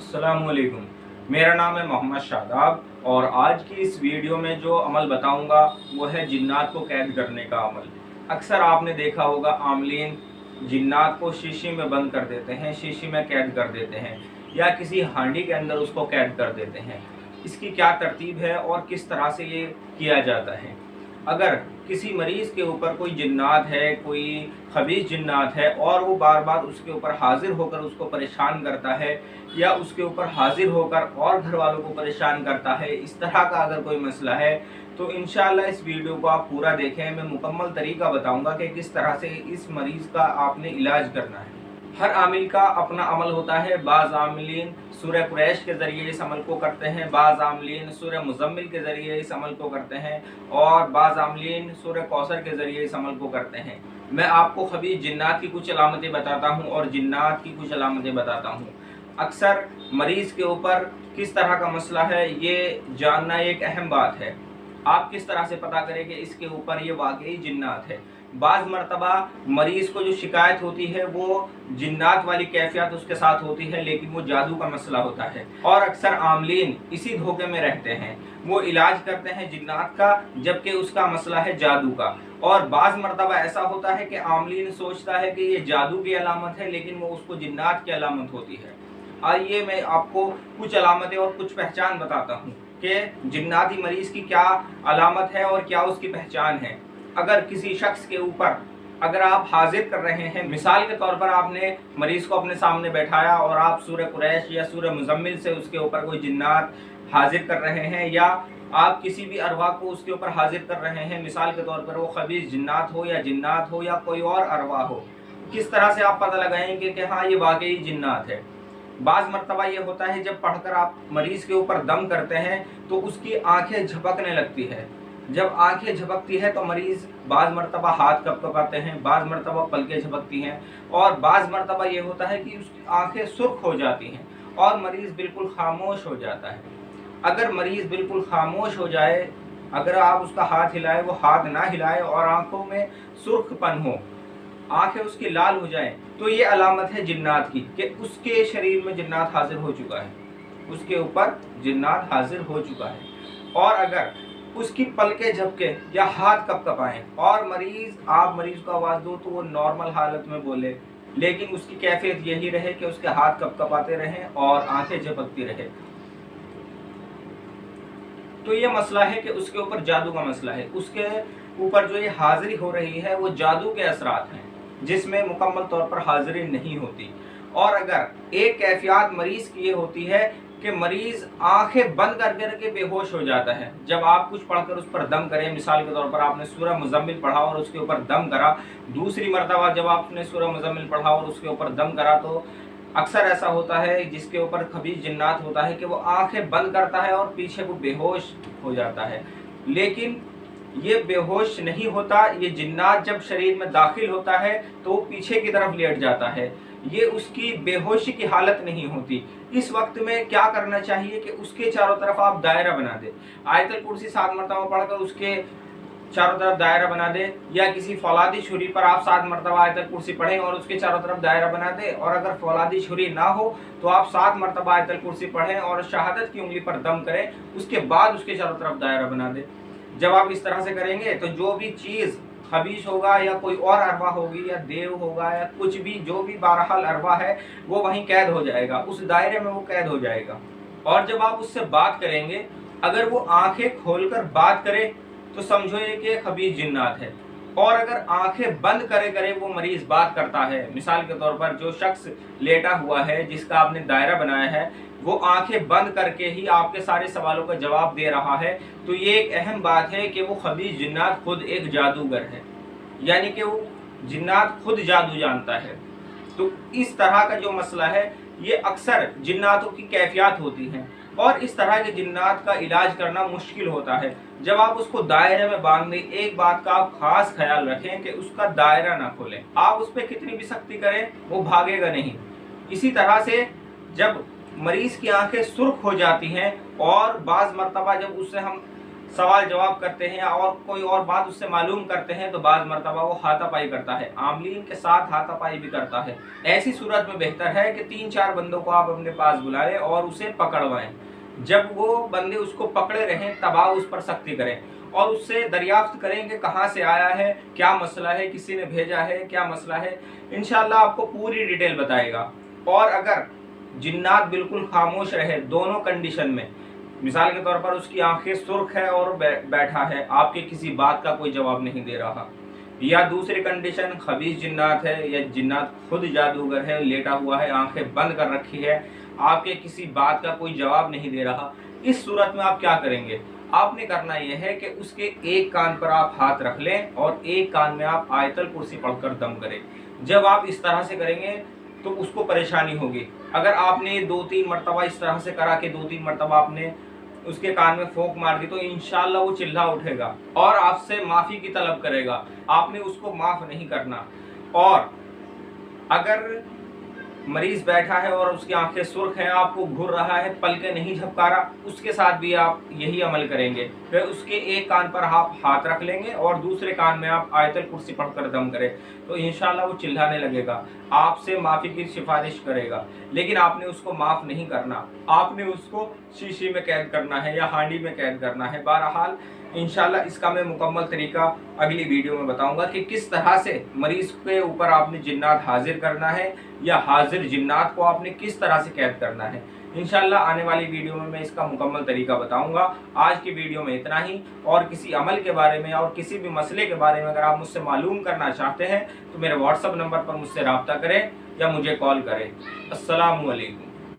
अस्सलामुअलैकुम। मेरा नाम है मोहम्मद शादाब और आज की इस वीडियो में जो अमल बताऊंगा वो है जिन्नात को कैद करने का अमल। अक्सर आपने देखा होगा आमलीन जिन्नात को शीशी में बंद कर देते हैं, शीशी में कैद कर देते हैं या किसी हांडी के अंदर उसको कैद कर देते हैं। इसकी क्या तरतीब है और किस तरह से ये किया जाता है? अगर किसी मरीज़ के ऊपर कोई जिन्नात है, कोई खबीस जिन्नात है और वो बार बार उसके ऊपर हाजिर होकर उसको परेशान करता है या उसके ऊपर हाजिर होकर और घर वालों को परेशान करता है, इस तरह का अगर कोई मसला है तो इंशाअल्लाह इस वीडियो को आप पूरा देखें। मैं मुकम्मल तरीका बताऊंगा कि किस तरह से इस मरीज़ का आपने इलाज करना है। हर आमिल का अपना अमल होता है। बाज़ आमिलीन सूरह कुरैश के ज़रिए इस अमल को करते हैं, बाज़ आमिलीन सूरह मुज़म्मिल के ज़रिए इस अमल को करते हैं और बाज़ आमिलीन सूरह कौसर के ज़रिए इस अमल को करते हैं। मैं आपको खबीस जिन्नात की कुछ अलामतें बताता हूँ और जिन्नात की कुछ अलामतें बताता हूँ। अक्सर मरीज़ के ऊपर किस तरह का मसला है ये जानना एक अहम बात है। आप किस तरह से पता करें कि इसके ऊपर ये वाकई जिन्नात है। बाज़ मरतबा मरीज़ को जो शिकायत होती है वो जिन्नात वाली कैफियत उसके साथ होती है, लेकिन वो जादू का मसला होता है और अक्सर आमलीन इसी धोखे में रहते हैं। वो इलाज करते हैं जिन्नात का जबकि उसका मसला है जादू का। और बाज़ मरतबा ऐसा होता है कि आमलीन सोचता है कि ये जादू की अलामत है, लेकिन वो उसको जिन्नात की अलामत होती है। आइए मैं आपको कुछ अलामतें और कुछ पहचान बताता हूँ कि जिन्नाती मरीज़ की क्या अलामत है और क्या उसकी पहचान है। अगर किसी शख्स के ऊपर अगर आप हाजिर कर रहे हैं, मिसाल के तौर पर आपने मरीज़ को अपने सामने बैठाया और आप सूरह कुरैश या सूरह मुज़म्मिल से उसके ऊपर कोई जिन्नात हाजिर कर रहे हैं या आप किसी भी अरवा को उसके ऊपर हाजिर कर रहे हैं, मिसाल के तौर पर वो खबीस जिन्नात हो या कोई और अरवा हो, किस तरह से आप पता लगाएंगे कि हाँ ये वाकई जिन्नात है? बाज़ मरतबा ये होता है जब पढ़कर आप मरीज़ के ऊपर दम करते हैं तो उसकी आंखें झपकने लगती है। जब आंखें झपकती है तो मरीज़ बाज़ मरतबा हाथ कँपाते हैं, बाज़ मरतबा पलकें झपकती हैं और बाज़ मरतबा ये होता है कि उसकी आंखें सुर्ख हो जाती हैं और मरीज़ बिल्कुल खामोश हो जाता है। अगर मरीज़ बिल्कुल खामोश हो जाए, अगर आप उसका हाथ हिलाए वो हाथ ना हिलाए और आंखों में सुर्खपन हो, आंखें उसकी लाल हो जाएं, तो ये अलामत है जिन्नात की कि उसके शरीर में जिन्नात हाजिर हो चुका है, उसके ऊपर जिन्नात हाजिर हो चुका है। और अगर उसकी पलकें झपके या हाथ कँपाएं और आप मरीज़ को आवाज़ दो तो वो नॉर्मल हालत में बोले, लेकिन उसकी कैफियत यही रहे कि उसके हाथ कँपाते रहें और आंखें झपकती रहे, तो ये मसला है कि उसके ऊपर जादू का मसला है। उसके ऊपर जो ये हाजिरी हो रही है वो जादू के असरात हैं जिसमें मुकम्मल तौर पर हाजिरी नहीं होती। और अगर एक कैफियत मरीज़ की ये होती है कि मरीज़ आंखें बंद करके बेहोश हो जाता है, जब आप कुछ पढ़कर उस पर दम करें, मिसाल के तौर पर आपने सूरह मुज़म्मिल पढ़ा और उसके ऊपर दम करा, दूसरी मरतबा जब आपने सूरह मुज़म्मिल पढ़ा और उसके ऊपर दम करा, तो अक्सर ऐसा होता है जिसके ऊपर खबीस जिन्नात होता है कि वो आंखें बंद करता है और पीछे वो बेहोश हो जाता है। लेकिन ये बेहोश नहीं होता, ये जिन्नात जब शरीर में दाखिल होता है तो वो पीछे की तरफ लेट जाता है, ये उसकी बेहोशी की हालत नहीं होती। इस वक्त में क्या करना चाहिए कि उसके चारों तरफ आप दायरा बना दें, आयतल कुर्सी 7 मरतबा पढ़कर उसके चारों तरफ दायरा बना दे, या किसी फौलादी छुरी पर आप 7 मरतबा आयतल कुर्सी पढ़ें और उसके चारों तरफ दायरा बना दे। और अगर फौलादी छुरी ना हो तो आप 7 मरतबा आयतल कुर्सी पढ़ें और शहादत की उंगली पर दम करें, उसके बाद उसके चारों तरफ दायरा बना दे। जब आप इस तरह से करेंगे तो जो भी चीज़ खबीस होगा या कोई और अरवा होगी या देव होगा या कुछ भी, जो भी बहरहाल अरवा है वो वहीं कैद हो जाएगा, उस दायरे में वो कैद हो जाएगा। और जब आप उससे बात करेंगे, अगर वो आंखें खोलकर बात करे तो समझो ये कि खबीस जिन्नात है। और अगर आंखें बंद करे वो मरीज़ बात करता है, मिसाल के तौर पर जो शख्स लेटा हुआ है जिसका आपने दायरा बनाया है वो आंखें बंद करके ही आपके सारे सवालों का जवाब दे रहा है, तो ये एक अहम बात है कि वो खबीस जिन्नात खुद एक जादूगर है, यानी कि वो जिन्नात खुद जादू जानता है। तो इस तरह का जो मसला है ये अक्सर जिन्नातों की कैफियत होती हैं और इस तरह के जिन्नात का इलाज करना मुश्किल होता है। जब आप उसको दायरे में बांध दें, एक बात का आप खास ख्याल रखें कि उसका दायरा ना खोलें। आप उस पर कितनी भी सख्ती करें वो भागेगा नहीं। इसी तरह से जब मरीज़ की आंखें सुर्ख हो जाती हैं और बाज़ मरतबा जब उससे हम सवाल जवाब करते हैं और कोई और बात उससे मालूम करते हैं तो बाज़ मरतबा वो हाथापाई करता है, आमलीन के साथ हाथापाई भी करता है। ऐसी सूरत में बेहतर है कि 3-4 बंदों को आप अपने पास बुलाएं और उसे पकड़वाएं। जब वो बंदे उसको पकड़े रहें तब आप उस पर सख्ती करें और उससे दरियाफ्त करें कि कहाँ से आया है, क्या मसला है, किसी ने भेजा है, क्या मसला है। इंशाल्लाह आपको पूरी डिटेल बताएगा। और अगर जिन्नात बिल्कुल खामोश रहे दोनों कंडीशन में, मिसाल के तौर पर उसकी आंखें सुर्ख है और बैठा है, आपके किसी बात का कोई जवाब नहीं दे रहा, या दूसरी कंडीशन खबीस जिन्नात है या जिन्नात खुद जादूगर है, लेटा हुआ है, आंखें बंद कर रखी है, आपके किसी बात का कोई जवाब नहीं दे रहा, इस सूरत में आप क्या करेंगे? आपने करना यह है कि उसके एक कान पर आप हाथ रख लें और एक कान में आप आयतल कुर्सी पढ़कर दम करें। जब आप इस तरह से करेंगे तो उसको परेशानी होगी। अगर आपने 2-3 मरतबा इस तरह से करा कि 2-3 मरतबा आपने उसके कान में फोक मार दी तो इंशाल्लाह वो चिल्ला उठेगा और आपसे माफ़ी की तलब करेगा। आपने उसको माफ़ नहीं करना। और अगर मरीज बैठा है और उसकी आंखें सुर्ख हैं, आपको घूर रहा है, पलके नहीं झपका रहा, उसके साथ भी आप यही अमल करेंगे। फिर उसके एक कान पर आप हाथ रख लेंगे और दूसरे कान में आप आयतल कुर्सी पढ़कर दम करें तो इंशाल्लाह वो चिल्लाने लगेगा, आपसे माफ़ी की सिफारिश करेगा। लेकिन आपने उसको माफ़ नहीं करना, आपने उसको शीशी में कैद करना है या हांडी में कैद करना है। बहरहाल इंशाल्लाह इसका मैं मुकम्मल तरीका अगली वीडियो में बताऊंगा कि किस तरह से मरीज़ के ऊपर आपने जिन्नात हाजिर करना है या हाजिर जिन्नात को आपने किस तरह से कैद करना है। इंशाल्लाह आने वाली वीडियो में मैं इसका मुकम्मल तरीका बताऊंगा। आज की वीडियो में इतना ही। और किसी अमल के बारे में और किसी भी मसले के बारे में अगर आप मुझसे मालूम करना चाहते हैं तो मेरे व्हाट्सएप नंबर पर मुझसे रब्ता करें या मुझे कॉल करें। अस्सलामु अलैकुम।